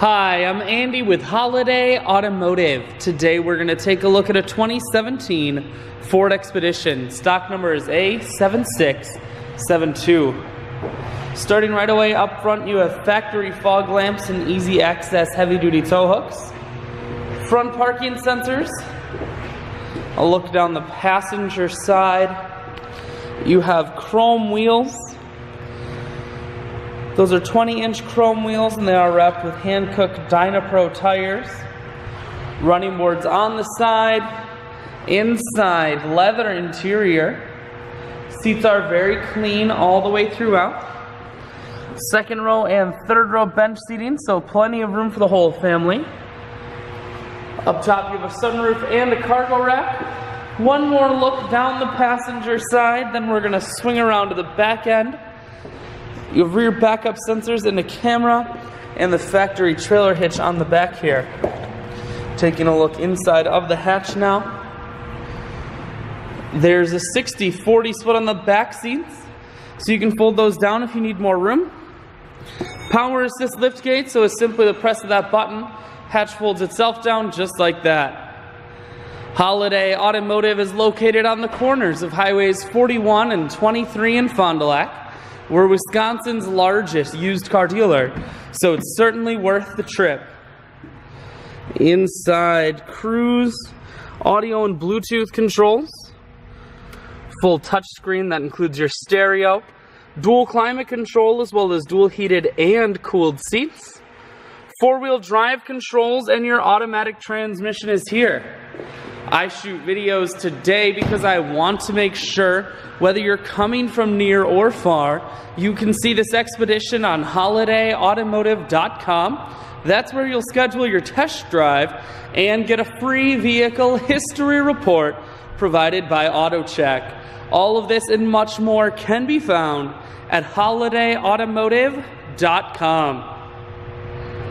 Hi, I'm Andy with Holiday Automotive. Today we're going to take a look at a 2017 Ford Expedition. Stock number is A7672. Starting right away up front, you have factory fog lamps and easy access heavy-duty tow hooks. Front parking sensors. A look down the passenger side. You have chrome wheels. Those are 20-inch chrome wheels and they are wrapped with hand-cooked Dynapro tires. Running boards on the side. Inside, leather interior. Seats are very clean all the way throughout. Second row and third row bench seating, so plenty of room for the whole family. Up top you have a sunroof and a cargo rack. One more look down the passenger side, then we're going to swing around to the back end. You have rear backup sensors and a camera and the factory trailer hitch on the back here. Taking a look inside of the hatch now. There's a 60-40 split on the back seats, so you can fold those down if you need more room. Power assist lift gate, so it's simply the press of that button. Hatch folds itself down just like that. Holiday Automotive is located on the corners of highways 41 and 23 in Fond du Lac. We're Wisconsin's largest used car dealer, so it's certainly worth the trip. Inside, cruise, audio and Bluetooth controls. Full touchscreen that includes your stereo. Dual climate control as well as dual heated and cooled seats. Four-wheel drive controls and your automatic transmission is here. I shoot videos today because I want to make sure whether you're coming from near or far, you can see this Expedition on holidayautomotive.com. That's where you'll schedule your test drive and get a free vehicle history report provided by AutoCheck. All of this and much more can be found at holidayautomotive.com.